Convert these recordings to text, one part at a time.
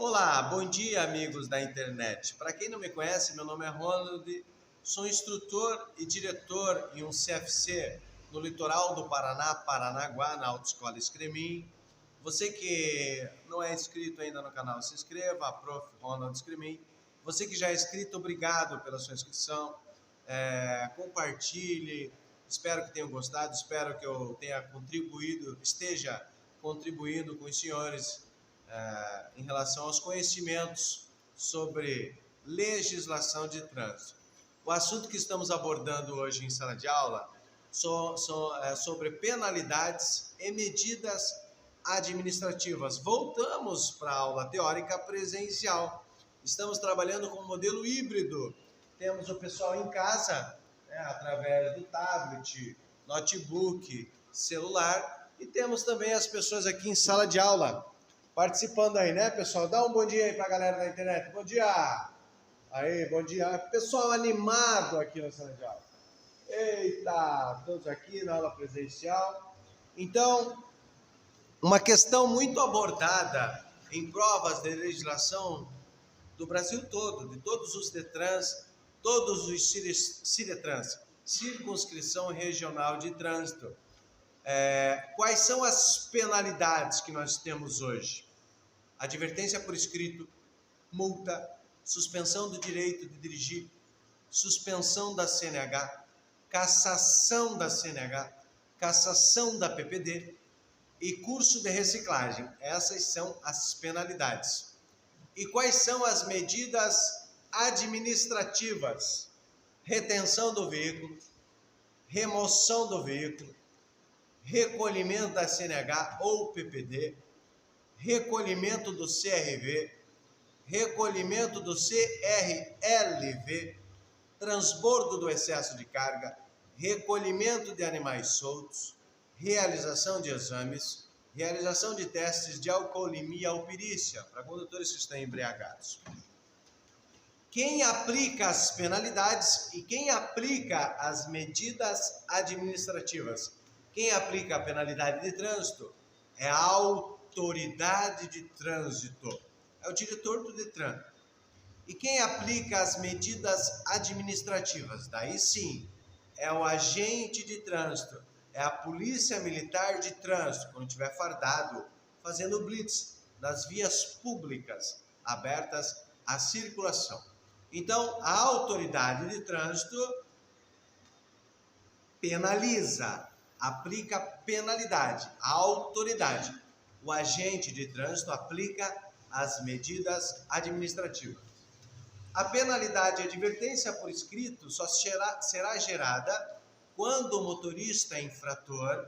Olá, bom dia amigos da internet. Para quem não me conhece, meu nome é Ronald, sou instrutor e diretor em um CFC no litoral do Paraná, Paranaguá, na Autoescola Scremin. Você que não é inscrito ainda no canal, se inscreva, Prof. Ronald Scremin. Você que já é inscrito, obrigado pela sua inscrição. Compartilhe, espero que tenham gostado, espero que eu tenha esteja contribuindo com os senhores em relação aos conhecimentos sobre legislação de trânsito. O assunto que estamos abordando hoje em sala de aula é sobre penalidades e medidas administrativas. Voltamos para a aula teórica presencial. Estamos trabalhando com um modelo híbrido. Temos o pessoal em casa, através do tablet, notebook, celular, e temos também as pessoas aqui em sala de aula, participando aí, né, pessoal? Dá um bom dia aí para a galera da internet. Bom dia! Aí, bom dia. Pessoal animado aqui na sala de aula. Eita, todos aqui na aula presencial. Então, uma questão muito abordada em provas de legislação do Brasil todo, de todos os DETRANs, todos os CIDETRANs, Circunscrição Regional de Trânsito. Quais são as penalidades que nós temos hoje? Advertência por escrito, multa, suspensão do direito de dirigir, suspensão da CNH, cassação da CNH, cassação da PPD e curso de reciclagem. Essas são as penalidades. E quais são as medidas administrativas? Retenção do veículo, remoção do veículo, recolhimento da CNH ou PPD, recolhimento do CRV, recolhimento do CRLV, transbordo do excesso de carga, recolhimento de animais soltos, realização de exames, realização de testes de alcoolemia ou perícia para condutores que estão embriagados. Quem aplica as penalidades e quem aplica as medidas administrativas? Quem aplica a penalidade de trânsito é a autoridade de trânsito, é o diretor do DETRAN. E quem aplica as medidas administrativas, daí sim, é o agente de trânsito, é a polícia militar de trânsito, quando estiver fardado, fazendo blitz nas vias públicas abertas à circulação. Então, a autoridade de trânsito penaliza, aplica penalidade. A autoridade, o agente de trânsito, aplica as medidas administrativas. A penalidade e advertência por escrito só será gerada quando o motorista infrator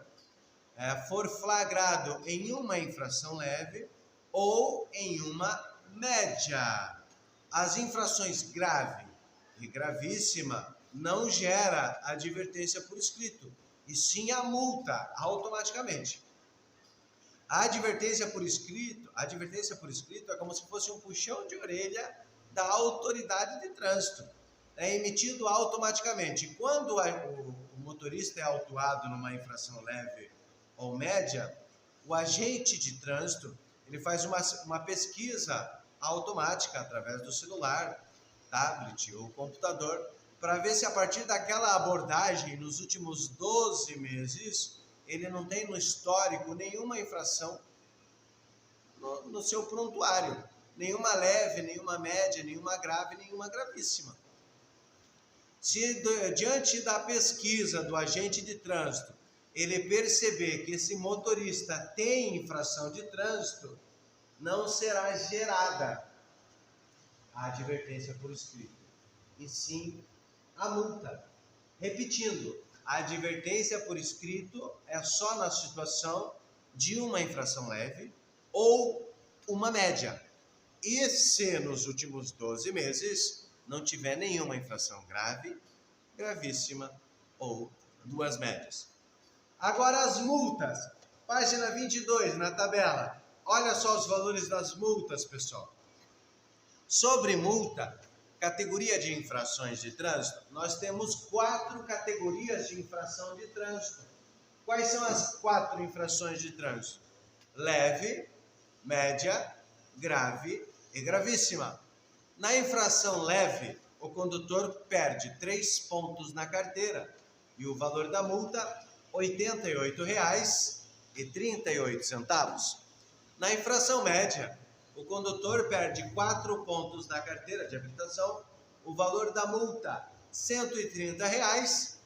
for flagrado em uma infração leve ou em uma média. As infrações grave e gravíssima não gera advertência por escrito, e sim a multa automaticamente. A advertência por escrito é como se fosse um puxão de orelha da autoridade de trânsito. É emitido automaticamente. Quando o motorista é autuado numa infração leve ou média, o agente de trânsito ele faz uma pesquisa automática através do celular, tablet ou computador, para ver se a partir daquela abordagem nos últimos 12 meses ele não tem no histórico nenhuma infração no seu prontuário, nenhuma leve, nenhuma média, nenhuma grave, nenhuma gravíssima. Se diante da pesquisa do agente de trânsito ele perceber que esse motorista tem infração de trânsito, não será gerada a advertência por escrito, e sim a multa. Repetindo, a advertência por escrito é só na situação de uma infração leve ou uma média. E se nos últimos 12 meses não tiver nenhuma infração grave, gravíssima ou duas médias. Agora as multas. Página 22 na tabela. Olha só os valores das multas, pessoal. Sobre multa, categoria de infrações de trânsito, nós temos 4 categorias de infração de trânsito. Quais são as 4 infrações de trânsito? Leve, média, grave e gravíssima. Na infração leve, o condutor perde 3 pontos na carteira e o valor da multa R$ 88,38. Na infração média, o condutor perde 4 pontos na carteira de habilitação, o valor da multa R$ 130,16.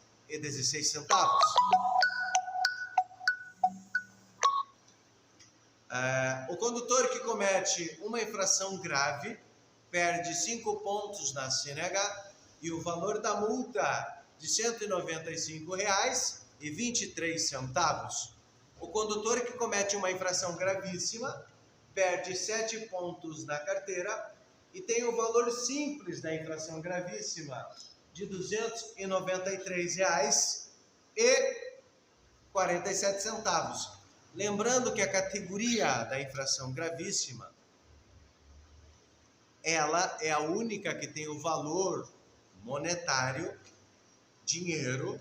O condutor que comete uma infração grave perde 5 pontos na CNH e o valor da multa de R$ 195,23. O condutor que comete uma infração gravíssima perde 7 pontos na carteira e tem o valor simples da infração gravíssima de R$ 293,47. Lembrando que a categoria da infração gravíssima, ela é a única que tem o valor monetário, dinheiro,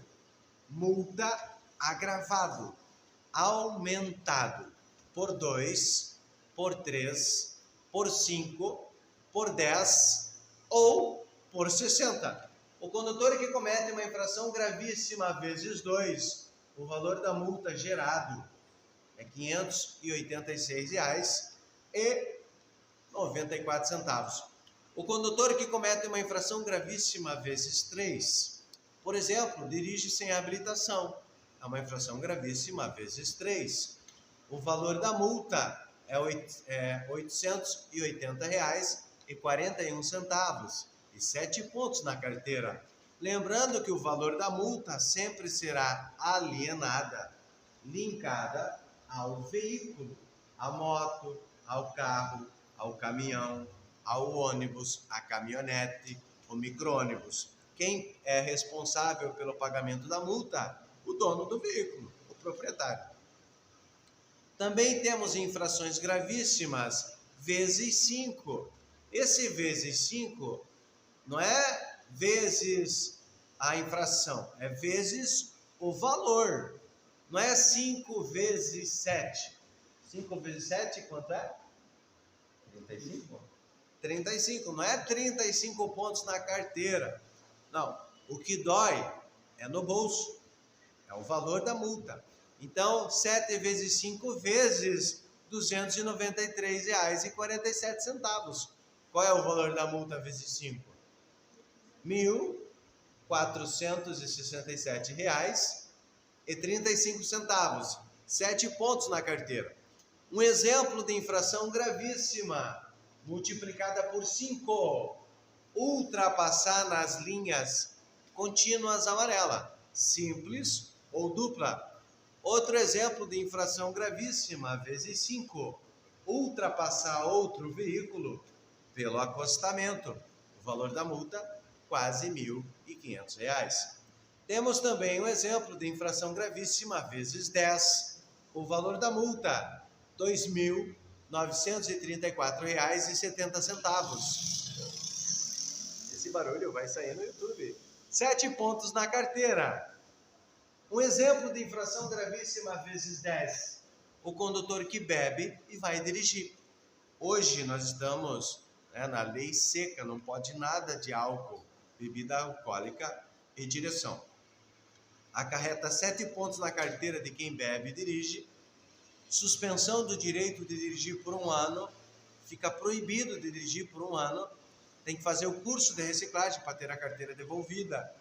multa agravado, aumentado por 2, por 3, por 5, por 10 ou por 60. O condutor que comete uma infração gravíssima vezes 2, o valor da multa gerado é R$ 586,94. O condutor que comete uma infração gravíssima vezes 3, por exemplo, dirige sem habilitação, é uma infração gravíssima vezes 3. O valor da multa é R$ 880,41 e 7 pontos na carteira. Lembrando que o valor da multa sempre será alienada, linkada ao veículo, à moto, ao carro, ao caminhão, ao ônibus, à caminhonete, ao micro-ônibus. Quem é responsável pelo pagamento da multa? O dono do veículo, o proprietário. Também temos infrações gravíssimas, vezes 5. Esse vezes 5 não é vezes a infração, é vezes o valor. Não é 5 vezes 7. 5 vezes 7, quanto é? 35? 35. Não é 35 pontos na carteira. Não. O que dói é no bolso. É o valor da multa. Então, 7 vezes 5 vezes R$ 293,47. Qual é o valor da multa vezes 5? R$ 1.467,35. 7 pontos na carteira. Um exemplo de infração gravíssima, multiplicada por 5, ultrapassar nas linhas contínuas amarela, simples ou dupla. Outro exemplo de infração gravíssima, vezes 5, ultrapassar outro veículo pelo acostamento. O valor da multa, quase R$ 1.500. Temos também um exemplo de infração gravíssima, vezes 10. O valor da multa, R$ 2.934,70. Esse barulho vai sair no YouTube. 7 pontos na carteira. Um exemplo de infração gravíssima, vezes 10. O condutor que bebe e vai dirigir. Hoje nós estamos na lei seca, não pode nada de álcool, bebida alcoólica e direção. Acarreta 7 pontos na carteira de quem bebe e dirige, suspensão do direito de dirigir por 1 ano, fica proibido de dirigir por 1 ano, tem que fazer o curso de reciclagem para ter a carteira devolvida.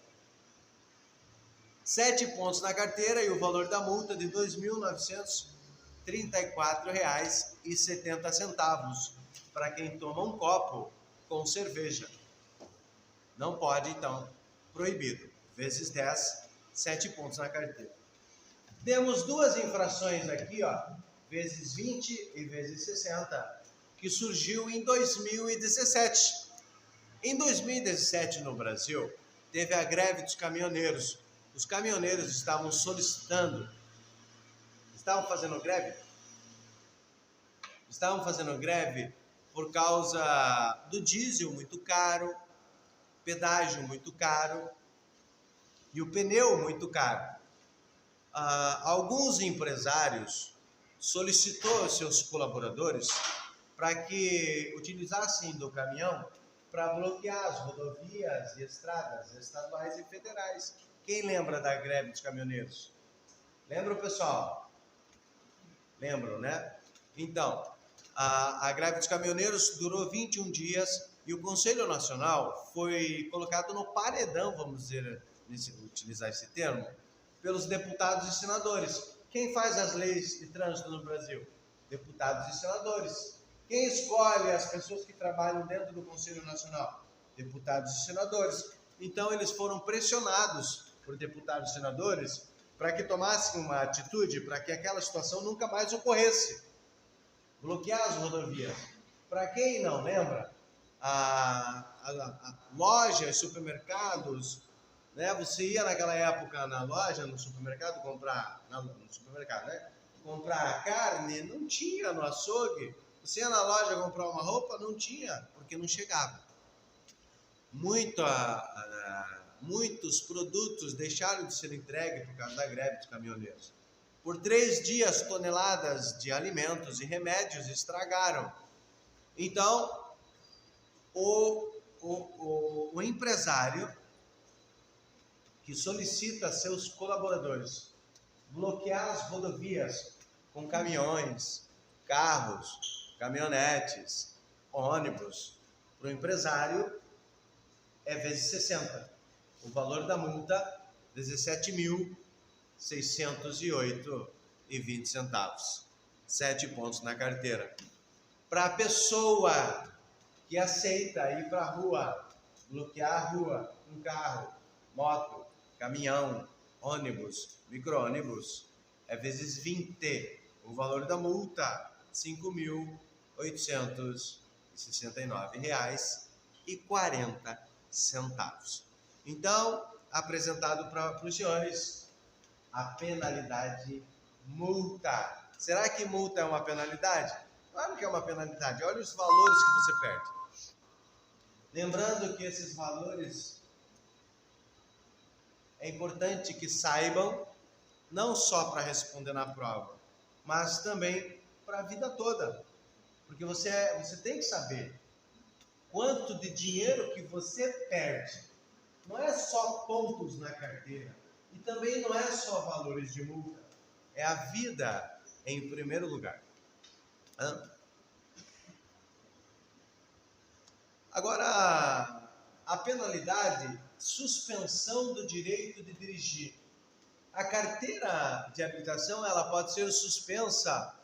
7 pontos na carteira e o valor da multa de R$ 2.934,70 para quem toma um copo com cerveja. Não pode, então, proibido. Vezes 10, 7 pontos na carteira. Temos 2 infrações aqui, vezes 20 e vezes 60, que surgiu em 2017. Em 2017, no Brasil, teve a greve dos caminhoneiros. Os caminhoneiros estavam solicitando, estavam fazendo greve por causa do diesel muito caro, pedágio muito caro e o pneu muito caro. Alguns empresários solicitou aos seus colaboradores para que utilizassem do caminhão para bloquear as rodovias e estradas estaduais e federais. Quem lembra da greve dos caminhoneiros? Lembra, pessoal? Lembram, né? Então, a greve dos caminhoneiros durou 21 dias e o Conselho Nacional foi colocado no paredão, vamos dizer, utilizar esse termo, pelos deputados e senadores. Quem faz as leis de trânsito no Brasil? Deputados e senadores. Quem escolhe as pessoas que trabalham dentro do Conselho Nacional? Deputados e senadores. Então, eles foram pressionados por deputados e senadores para que tomassem uma atitude para que aquela situação nunca mais ocorresse. Bloquear as rodovias. Para quem não lembra, lojas, supermercados, né? Você ia naquela época na loja, no supermercado, comprar carne, não tinha no açougue. Você ia na loja comprar uma roupa, não tinha, porque não chegava. Muitos produtos deixaram de ser entregues por causa da greve dos caminhoneiros. Por 3 dias, toneladas de alimentos e remédios estragaram. Então, o empresário que solicita a seus colaboradores bloquear as rodovias com caminhões, carros, caminhonetes, ônibus, para o empresário é vezes 60. O valor da multa, R$ 17.608,20. 7 pontos na carteira. Para a pessoa que aceita ir para a rua, bloquear a rua, um carro, moto, caminhão, ônibus, micro-ônibus, é vezes 20. O valor da multa, R$ 5.869,40. Então, apresentado para os senhores a penalidade multa. Será que multa é uma penalidade? Claro que é uma penalidade. Olha os valores que você perde. Lembrando que esses valores é importante que saibam, não só para responder na prova, mas também para a vida toda. Porque você tem que saber quanto de dinheiro que você perde. Não é só pontos na carteira e também não é só valores de multa. É a vida em primeiro lugar. Agora, a penalidade, suspensão do direito de dirigir. A carteira de habilitação ela pode ser suspensa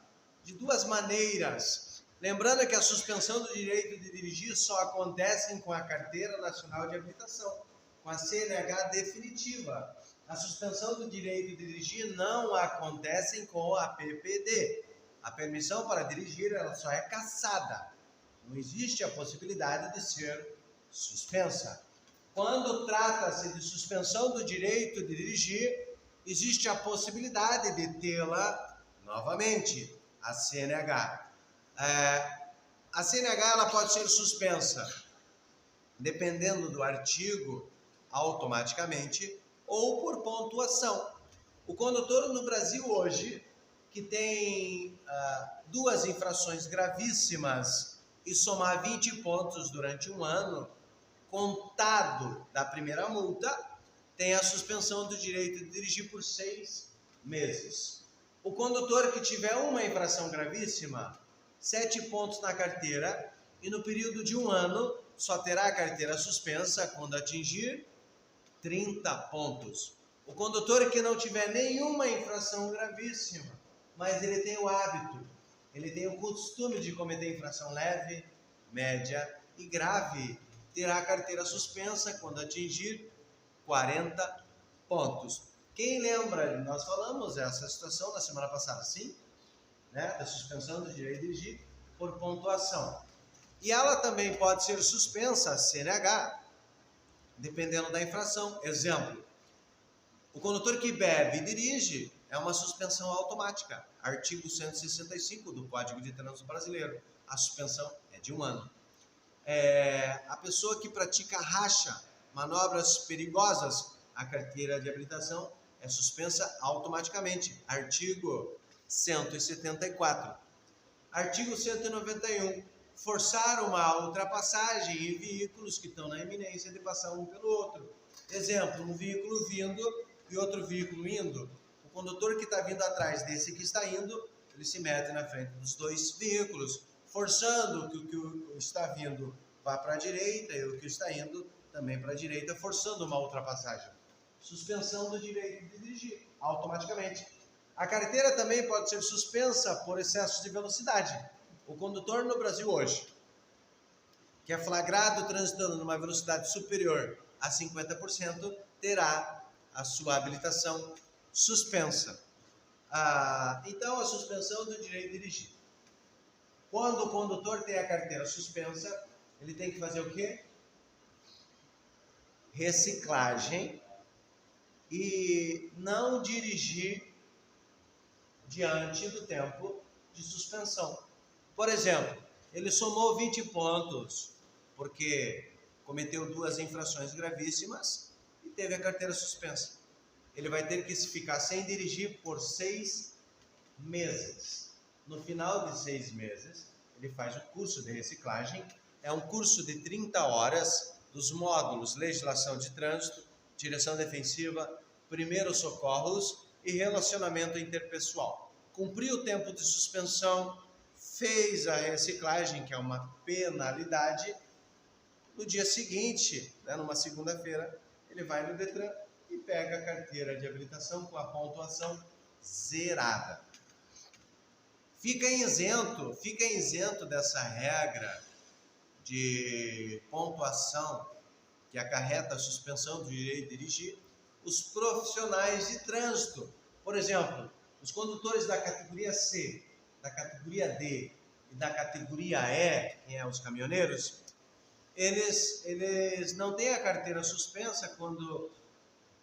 de 2 maneiras. Lembrando que a suspensão do direito de dirigir só acontece com a Carteira Nacional de Habilitação, com a CNH definitiva. A suspensão do direito de dirigir não acontece com a PPD. A permissão para dirigir ela só é cassada. Não existe a possibilidade de ser suspensa. Quando trata-se de suspensão do direito de dirigir, existe a possibilidade de tê-la novamente, a CNH. A CNH ela pode ser suspensa, dependendo do artigo, automaticamente, ou por pontuação. O condutor no Brasil hoje, que tem 2 infrações gravíssimas e somar 20 pontos durante um ano, contado da primeira multa, tem a suspensão do direito de dirigir por 6 meses. O condutor que tiver uma infração gravíssima, 7 pontos na carteira, e no período de um ano só terá a carteira suspensa quando atingir 30 pontos. O condutor que não tiver nenhuma infração gravíssima, mas ele tem o hábito, ele tem o costume de cometer infração leve, média e grave, terá a carteira suspensa quando atingir 40 pontos. Quem lembra, nós falamos essa situação na semana passada, sim? Né? Da suspensão do direito de dirigir por pontuação. E ela também pode ser suspensa, a CNH, dependendo da infração. Exemplo, o condutor que bebe e dirige é uma suspensão automática. Artigo 165 do Código de Trânsito Brasileiro. A suspensão é de um ano. A pessoa que pratica racha, manobras perigosas, a carteira de habilitação é suspensa automaticamente. Artigo 174. Artigo 191. Forçar uma ultrapassagem em veículos que estão na iminência de passar um pelo outro. Exemplo, um veículo vindo e outro veículo indo. O condutor que está vindo atrás desse que está indo, ele se mete na frente dos dois veículos, forçando que o que está vindo vá para a direita e o que está indo também para a direita, forçando uma ultrapassagem. Suspensão do direito de dirigir, automaticamente. A carteira também pode ser suspensa por excesso de velocidade. O condutor no Brasil hoje, que é flagrado transitando numa velocidade superior a 50%, terá a sua habilitação suspensa. Então, a suspensão do direito de dirigir. Quando o condutor tem a carteira suspensa, ele tem que fazer o quê? Reciclagem e não dirigir diante do tempo de suspensão. Por exemplo, ele somou 20 pontos porque cometeu 2 infrações gravíssimas e teve a carteira suspensa. Ele vai ter que ficar sem dirigir por 6 meses. No final de 6 meses, ele faz o curso de reciclagem. É um curso de 30 horas dos módulos Legislação de Trânsito, Direção Defensiva, Primeiros Socorros e Relacionamento Interpessoal. Cumpriu o tempo de suspensão, fez a reciclagem, que é uma penalidade. No dia seguinte, numa segunda-feira, ele vai no Detran e pega a carteira de habilitação com a pontuação zerada. Fica isento dessa regra de pontuação que acarreta a suspensão do direito de dirigir os profissionais de trânsito. Por exemplo, os condutores da categoria C, da categoria D e da categoria E, que é os caminhoneiros, eles não têm a carteira suspensa quando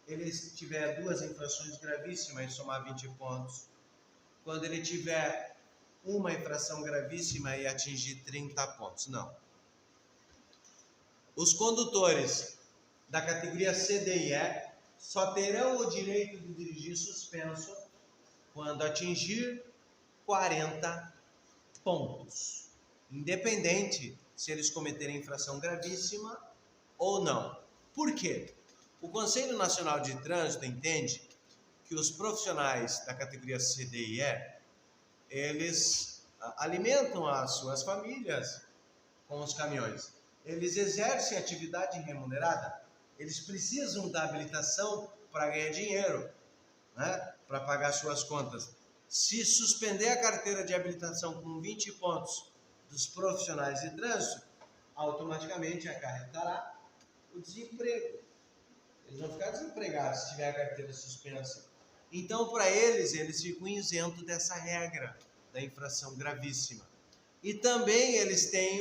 eles tiver 2 infrações gravíssimas e somar 20 pontos. Quando ele tiver uma infração gravíssima e atingir 30 pontos. Não. Os condutores da categoria C, D e E só terão o direito de dirigir suspenso quando atingir 40 pontos, independente se eles cometerem infração gravíssima ou não. Por quê? O Conselho Nacional de Trânsito entende que os profissionais da categoria C, D e E, eles alimentam as suas famílias com os caminhões. Eles exercem atividade remunerada. Eles precisam da habilitação para ganhar dinheiro, né? Para pagar suas contas. Se suspender a carteira de habilitação com 20 pontos dos profissionais de trânsito, automaticamente acarretará o desemprego. Eles vão ficar desempregados se tiver a carteira suspensa. Então, para eles ficam isentos dessa regra da infração gravíssima. E também eles têm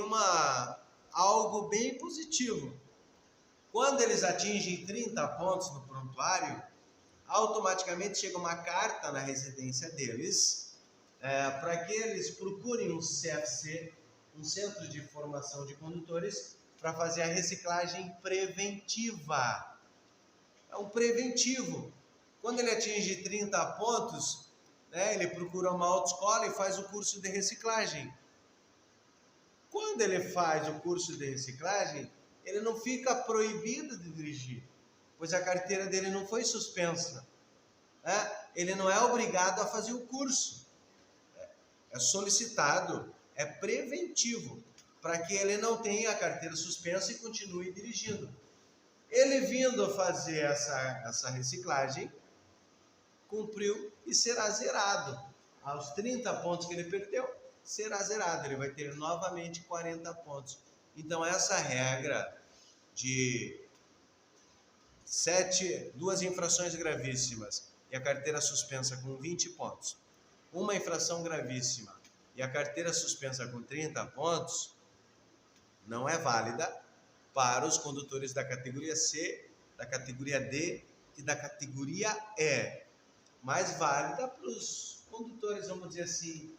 algo bem positivo. Quando eles atingem 30 pontos no prontuário, automaticamente chega uma carta na residência deles para que eles procurem um CFC, um Centro de Formação de Condutores, para fazer a reciclagem preventiva. É um preventivo. Quando ele atinge 30 pontos, ele procura uma autoescola e faz o curso de reciclagem. Quando ele faz o curso de reciclagem, ele não fica proibido de dirigir, pois a carteira dele não foi suspensa. Ele não é obrigado a fazer o curso. É solicitado, é preventivo, para que ele não tenha a carteira suspensa e continue dirigindo. Ele vindo fazer essa reciclagem, cumpriu e será zerado. Aos 30 pontos que ele perdeu, será zerado. Ele vai ter novamente 40 pontos. Então, essa regra de 2 infrações gravíssimas e a carteira suspensa com 20 pontos, uma infração gravíssima e a carteira suspensa com 30 pontos, não é válida para os condutores da categoria C, da categoria D e da categoria E. Mais válida para os condutores, vamos dizer assim,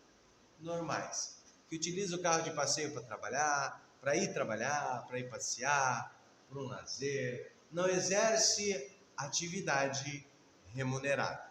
normais, que utilizam o carro de passeio para trabalhar, para ir passear, para um lazer, não exerce atividade remunerada.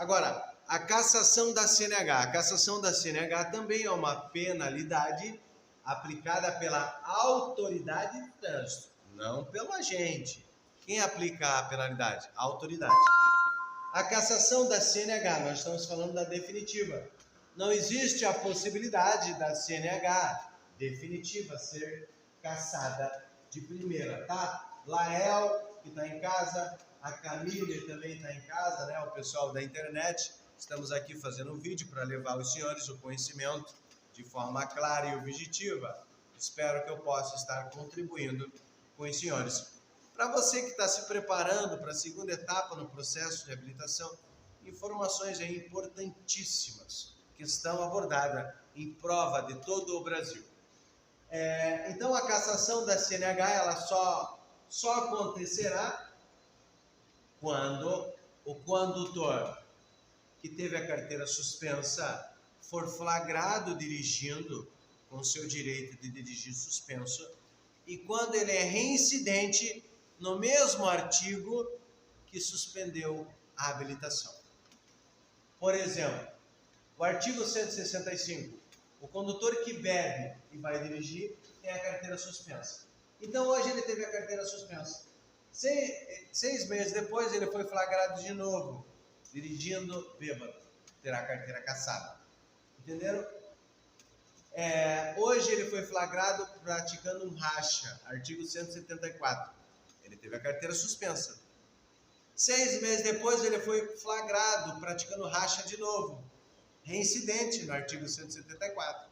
Agora, a cassação da CNH. A cassação da CNH também é uma penalidade aplicada pela autoridade de trânsito, não pelo agente. Quem aplica a penalidade? A autoridade. A cassação da CNH, nós estamos falando da definitiva. Não existe a possibilidade da CNH definitiva ser cassada de primeira, tá? Lael, que está em casa, a Camille também está em casa, né? O pessoal da internet. Estamos aqui fazendo um vídeo para levar aos senhores o conhecimento de forma clara e objetiva. Espero que eu possa estar contribuindo com os senhores. Para você que está se preparando para a segunda etapa no processo de habilitação, informações aí importantíssimas que estão abordadas em prova de todo o Brasil. Então a cassação da CNH ela só acontecerá quando o condutor que teve a carteira suspensa for flagrado dirigindo com seu direito de dirigir suspenso e quando ele é reincidente no mesmo artigo que suspendeu a habilitação. Por exemplo, o artigo 165, o condutor que bebe e vai dirigir tem a carteira suspensa. Então hoje ele teve a carteira suspensa. 6 meses depois ele foi flagrado de novo, dirigindo bêbado, terá a carteira cassada. Entenderam? Hoje ele foi flagrado praticando um racha, artigo 174. Ele teve a carteira suspensa. 6 meses depois ele foi flagrado praticando racha de novo, reincidente no artigo 174.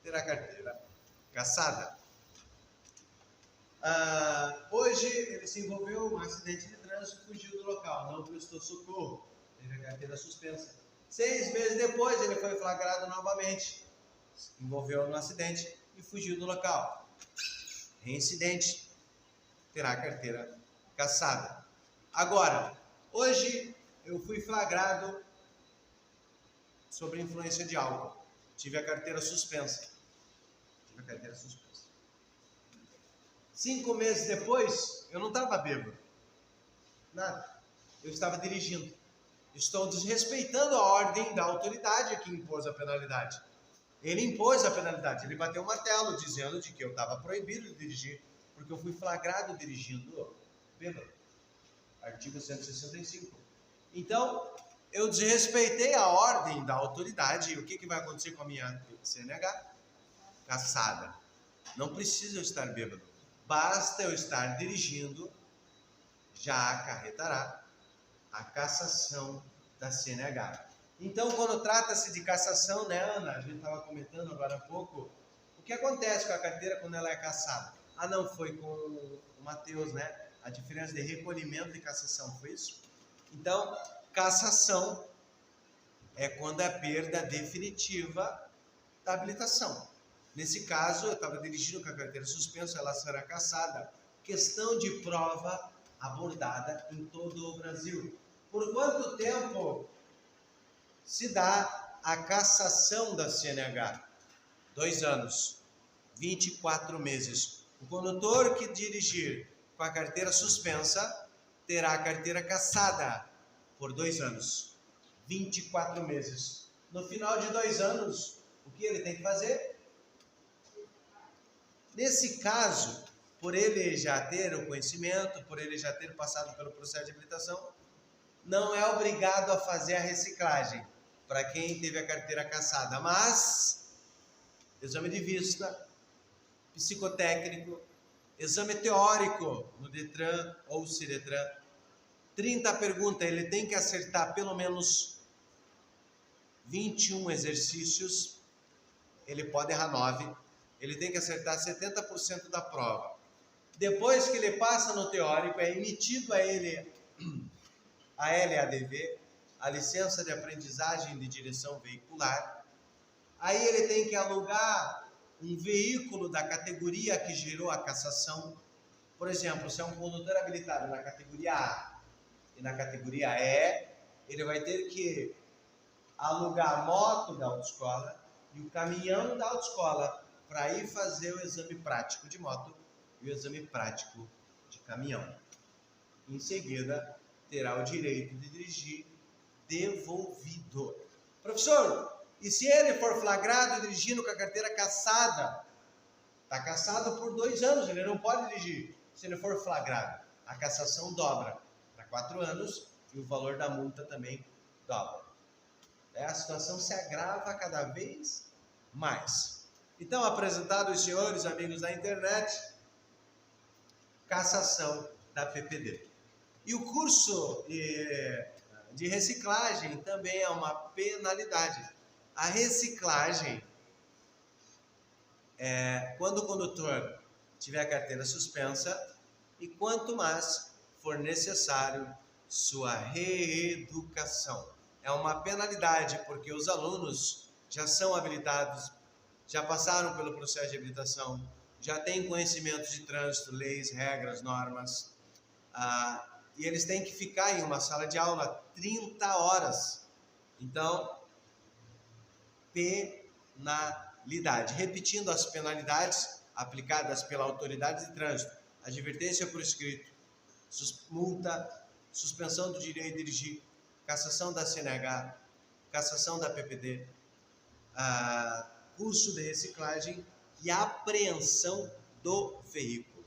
Terá a carteira cassada. Hoje ele se envolveu em um acidente de trânsito e fugiu do local, não prestou socorro, teve a carteira suspensa. 6 meses depois ele foi flagrado novamente, se envolveu no acidente e fugiu do local, reincidente, terá a carteira cassada. Agora, hoje eu fui flagrado sob influência de álcool, tive a carteira suspensa. 5 meses depois, eu não estava bêbado. Nada. Eu estava dirigindo. Estou desrespeitando a ordem da autoridade que impôs a penalidade. Ele impôs a penalidade. Ele bateu o martelo dizendo de que eu estava proibido de dirigir, porque eu fui flagrado dirigindo bêbado. Artigo 165. Então, eu desrespeitei a ordem da autoridade. E o que vai acontecer com a minha CNH? Cassada. Não precisa eu estar bêbado. Basta eu estar dirigindo, já acarretará a cassação da CNH. Então, quando trata-se de cassação, né, Ana? A gente estava comentando agora há pouco. O que acontece com a carteira quando ela é cassada? Não, foi com o Matheus, né? A diferença de recolhimento e cassação, foi isso? Então, cassação é quando é a perda definitiva da habilitação. Nesse caso, eu estava dirigindo com a carteira suspensa, ela será cassada. Questão de prova abordada em todo o Brasil. Por quanto tempo se dá a cassação da CNH? 2 anos, 24 meses. O condutor que dirigir com a carteira suspensa terá a carteira cassada por 2 anos, 24 meses. No final de 2 anos, o que ele tem que fazer? Nesse caso, por ele já ter o conhecimento, por ele já ter passado pelo processo de habilitação, não é obrigado a fazer a reciclagem para quem teve a carteira cassada, mas exame de vista, psicotécnico, exame teórico no Detran ou Ciretran, 30 perguntas, ele tem que acertar pelo menos 21 exercícios, ele pode errar 9, ele tem que acertar 70% da prova. Depois que ele passa no teórico, é emitido a ele a LADV, a licença de aprendizagem de direção veicular. Aí ele tem que alugar um veículo da categoria que gerou a cassação. Por exemplo, se é um condutor habilitado na categoria A e na categoria E, ele vai ter que alugar a moto da autoescola e o caminhão da autoescola para ir fazer o exame prático de moto e o exame prático de caminhão. Em seguida, terá o direito de dirigir devolvido. Professor, e se ele for flagrado dirigindo com a carteira cassada? Está cassado por 2 anos, ele não pode dirigir. Se ele for flagrado, a cassação dobra para 4 anos e o valor da multa também dobra. A situação se agrava cada vez mais. Então, apresentado aos senhores, amigos da internet, cassação da PPD. E o curso de reciclagem também é uma penalidade. A reciclagem é quando o condutor tiver a carteira suspensa e quanto mais for necessário sua reeducação. É uma penalidade porque os alunos já são habilitados, já passaram pelo processo de habilitação, já têm conhecimento de trânsito, leis, regras, normas, e eles têm que ficar em uma sala de aula 30 horas. Então, penalidade. Repetindo as penalidades aplicadas pela autoridade de trânsito: advertência por escrito, multa, suspensão do direito de dirigir, cassação da CNH, cassação da PPD, curso de reciclagem e apreensão do veículo.